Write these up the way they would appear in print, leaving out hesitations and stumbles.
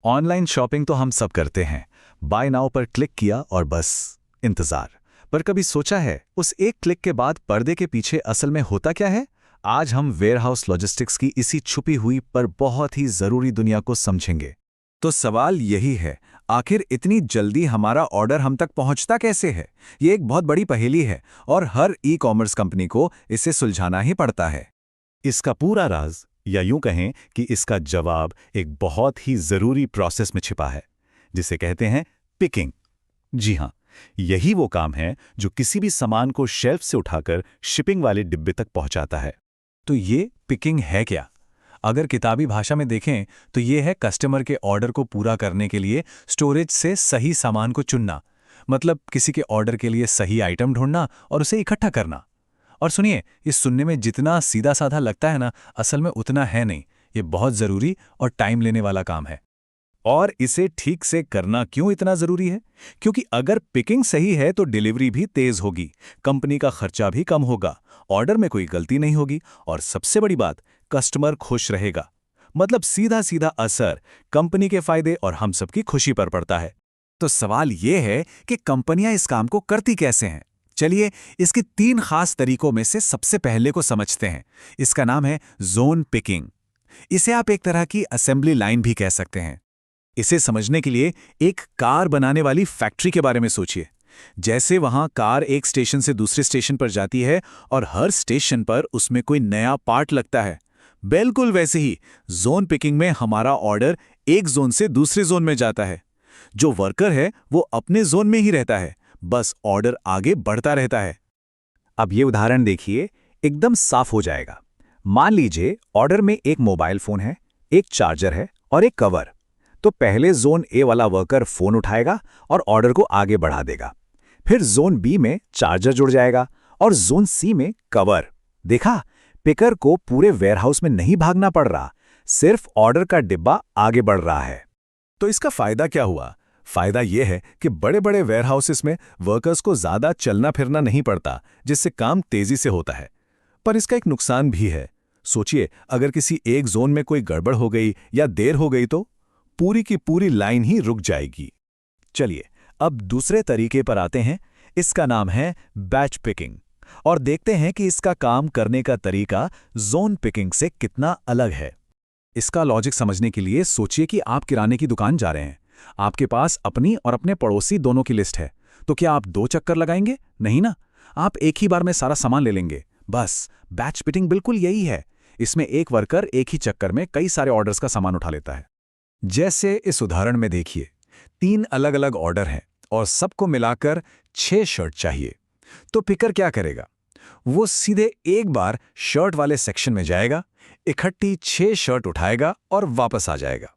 Online shopping तो हम सब करते हैं। बाय नाउ पर क्लिक किया और बस इंतजार। पर कभी सोचा है उस एक क्लिक के बाद पर्दे के पीछे असल में होता क्या है? आज हम वेयरहाउस लॉजिस्टिक्स की इसी छुपी हुई पर बहुत ही जरूरी दुनिया को समझेंगे। तो सवाल यही है, आखिर इतनी जल्दी हमारा ऑर्डर हम तक पहुंचता कैसे है? ये एक बहुत बड़ी पहेली है और हर ई कॉमर्स कंपनी को इसे सुलझाना ही पड़ता है। इसका पूरा राज, या यूं कहें कि इसका जवाब, एक बहुत ही जरूरी प्रोसेस में छिपा है, जिसे कहते हैं पिकिंग। जी हां, यही वो काम है जो किसी भी सामान को शेल्फ से उठाकर शिपिंग वाले डिब्बे तक पहुंचाता है। तो ये पिकिंग है क्या? अगर किताबी भाषा में देखें तो ये है कस्टमर के ऑर्डर को पूरा करने के लिए स्टोरेज से सही सामान को चुनना। मतलब किसी के ऑर्डर के लिए सही आइटम ढूंढना और उसे इकट्ठा करना। और सुनिए, ये सुनने में जितना सीधा साधा लगता है ना, असल में उतना है नहीं। ये बहुत ज़रूरी और टाइम लेने वाला काम है। और इसे ठीक से करना क्यों इतना ज़रूरी है? क्योंकि अगर पिकिंग सही है तो डिलीवरी भी तेज़ होगी, कंपनी का खर्चा भी कम होगा, ऑर्डर में कोई गलती नहीं होगी और सबसे बड़ी बात, कस्टमर खुश रहेगा। मतलब सीधा सीधा असर कंपनी के फायदे और हम सबकी खुशी पर पड़ता है। तो सवाल यह है कि कंपनियां इस काम को करती कैसे हैं? चलिए, इसके 3 खास तरीकों में से सबसे पहले को समझते हैं। इसका नाम है जोन पिकिंग। इसे आप एक तरह की असेंबली लाइन भी कह सकते हैं। इसे समझने के लिए एक कार बनाने वाली फैक्ट्री के बारे में सोचिए। जैसे वहां कार एक स्टेशन से दूसरे स्टेशन पर जाती है और हर स्टेशन पर उसमें कोई नया पार्ट लगता है, बिल्कुल वैसे ही जोन पिकिंग में हमारा ऑर्डर एक जोन से दूसरे जोन में जाता है। जो वर्कर है वो अपने जोन में ही रहता है, बस ऑर्डर आगे बढ़ता रहता है। अब ये उदाहरण देखिए, एकदम साफ हो जाएगा। मान लीजिए ऑर्डर में एक मोबाइल फोन है, एक चार्जर है और एक कवर। तो पहले जोन ए वाला वर्कर फोन उठाएगा और ऑर्डर को आगे बढ़ा देगा। फिर जोन बी में चार्जर जुड़ जाएगा और जोन सी में कवर। देखा, पिकर को पूरे वेयरहाउस में नहीं भागना पड़ रहा, सिर्फ ऑर्डर का डिब्बा आगे बढ़ रहा है। तो इसका फायदा क्या हुआ? फायदा यह है कि बड़े बड़े वेयरहाउसेस में वर्कर्स को ज्यादा चलना फिरना नहीं पड़ता, जिससे काम तेजी से होता है। पर इसका एक नुकसान भी है। सोचिए, अगर किसी एक जोन में कोई गड़बड़ हो गई या देर हो गई तो पूरी की पूरी लाइन ही रुक जाएगी। चलिए, अब दूसरे तरीके पर आते हैं। इसका नाम है बैच पिकिंग और देखते हैं कि इसका काम करने का तरीका जोन पिकिंग से कितना अलग है। इसका लॉजिक समझने के लिए सोचिए कि आप किराने की दुकान जा रहे हैं। आपके पास अपनी और अपने पड़ोसी दोनों की लिस्ट है। तो क्या आप 2 चक्कर लगाएंगे? नहीं ना, आप एक ही बार में सारा सामान ले लेंगे। बस बैच पिकिंग बिल्कुल यही है। इसमें एक वर्कर एक ही चक्कर में कई सारे ऑर्डर्स का सामान उठा लेता है। जैसे इस उदाहरण में देखिए, 3 अलग अलग ऑर्डर हैं और सबको मिलाकर 6 शर्ट चाहिए। तो पिकर क्या करेगा? वो सीधे एक बार शर्ट वाले सेक्शन में जाएगा, इकट्ठी 6 शर्ट उठाएगा और वापस आ जाएगा।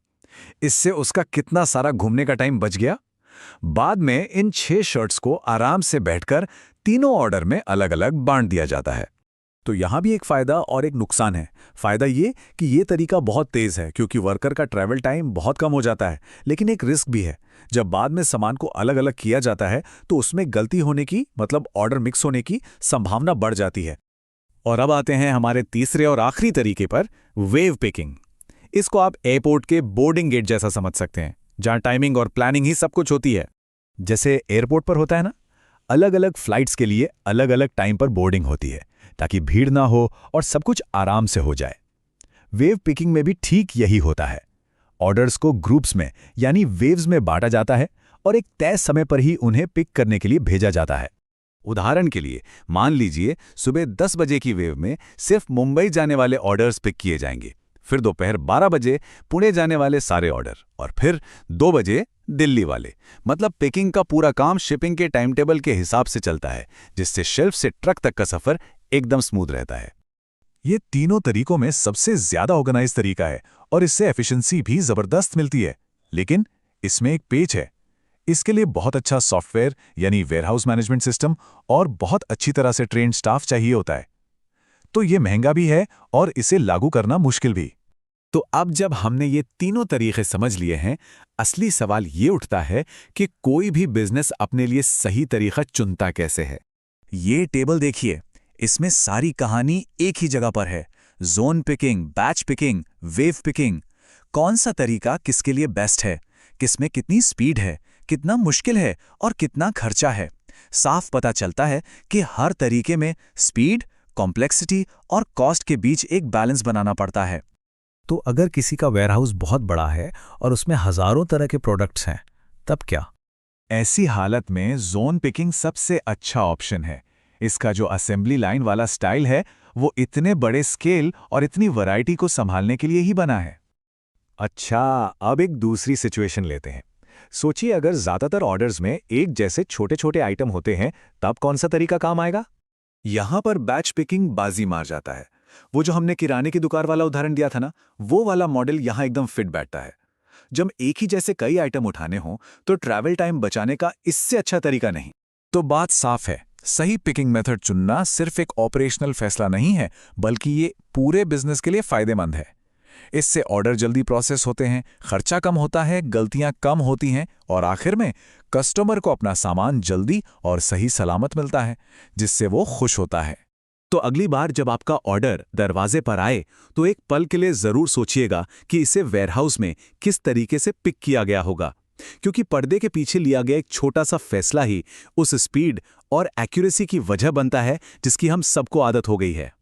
इससे उसका कितना सारा घूमने का टाइम बच गया। बाद में इन 6 शर्ट्स को आराम से बैठकर तीनों ऑर्डर में अलग अलग बांट दिया जाता है। तो यहां भी एक फायदा और एक नुकसान है। फायदा ये कि ये तरीका बहुत तेज है क्योंकि वर्कर का ट्रैवल टाइम बहुत कम हो जाता है, लेकिन एक रिस्क भी है। जब बाद में सामान को अलग अलग किया जाता है तो उसमें गलती होने की, मतलब ऑर्डर मिक्स होने की संभावना बढ़ जाती है। और अब आते हैं हमारे तीसरे और आखिरी तरीके पर, वेव पिकिंग। इसको आप एयरपोर्ट के बोर्डिंग गेट जैसा समझ सकते हैं, जहां टाइमिंग और प्लानिंग ही सब कुछ होती है। जैसे एयरपोर्ट पर होता है ना, अलग अलग फ्लाइट्स के लिए अलग अलग टाइम पर बोर्डिंग होती है ताकि भीड़ ना हो और सब कुछ आराम से हो जाए। वेव पिकिंग में भी ठीक यही होता है। ऑर्डर्स को ग्रुप्स में यानी वेव्स में बांटा जाता है और एक तय समय पर ही उन्हें पिक करने के लिए भेजा जाता है। उदाहरण के लिए मान लीजिए सुबह 10 बजे की वेव में सिर्फ मुंबई जाने वाले ऑर्डर्स पिक किए जाएंगे, फिर दोपहर 12 बजे पुणे जाने वाले सारे ऑर्डर और फिर 2 बजे दिल्ली वाले। मतलब पिकिंग का पूरा काम शिपिंग के टाइम टेबल के हिसाब से चलता है, जिससे शेल्फ से ट्रक तक का सफर एकदम स्मूथ रहता है। ये तीनों तरीकों में सबसे ज्यादा ऑर्गेनाइज तरीका है और इससे एफिशिएंसी भी जबरदस्त मिलती है। लेकिन इसमें एक पेच है। इसके लिए बहुत अच्छा सॉफ्टवेयर यानी वेयरहाउस मैनेजमेंट सिस्टम और बहुत अच्छी तरह से ट्रेन्ड स्टाफ चाहिए होता है। तो ये महंगा भी है और इसे लागू करना मुश्किल भी। तो अब जब हमने ये तीनों तरीके समझ लिए हैं, असली सवाल ये उठता है कि कोई भी बिजनेस अपने लिए सही तरीका चुनता कैसे है। ये टेबल देखिए, इसमें सारी कहानी एक ही जगह पर है। Zone picking, batch picking, wave picking. कौन सा तरीका किसके लिए बेस्ट है, किसमें कितनी स्पीड है, कितना मुश्किल है और कितना खर्चा है। साफ पता चलता है कि हर तरीके में स्पीड, कॉम्प्लेक्सिटी और कॉस्ट के बीच एक बैलेंस बनाना पड़ता है। तो अगर किसी का वेयरहाउस बहुत बड़ा है और उसमें हजारों तरह के प्रोडक्ट्स हैं, तब क्या? ऐसी हालत में जोन पिकिंग सबसे अच्छा ऑप्शन है। इसका जो असेंबली लाइन वाला स्टाइल है, वो इतने बड़े स्केल और इतनी वैरायटी को संभालने के लिए ही बना है। अच्छा, अब एक दूसरी सिचुएशन लेते हैं। सोचिए अगर ज्यादातर ऑर्डर्स में एक जैसे छोटे छोटे आइटम होते हैं, तब कौन सा तरीका काम आएगा? यहां पर बैच पिकिंग बाजी मार जाता है। वो जो हमने किराने की दुकान वाला उदाहरण दिया था ना, वो वाला मॉडल यहां एकदम फिट बैठता है। जब एक ही जैसे कई आइटम उठाने हों, तो ट्रैवल टाइम बचाने का इससे अच्छा तरीका नहीं। तो बात साफ है, सही पिकिंग मेथड चुनना सिर्फ एक ऑपरेशनल फैसला नहीं है, बल्कि ये पूरे बिजनेस के लिए फायदेमंद है। इससे ऑर्डर जल्दी प्रोसेस होते हैं, खर्चा कम होता है, गलतियां कम होती हैं और आखिर में कस्टमर को अपना सामान जल्दी और सही सलामत मिलता है, जिससे वो खुश होता है। तो अगली बार जब आपका ऑर्डर दरवाजे पर आए, तो एक पल के लिए जरूर सोचिएगा कि इसे वेयरहाउस में किस तरीके से पिक किया गया होगा, क्योंकि पर्दे के पीछे लिया गया एक छोटा सा फैसला ही उस स्पीड और एक्यूरेसी की वजह बनता है जिसकी हम सबको आदत हो गई है।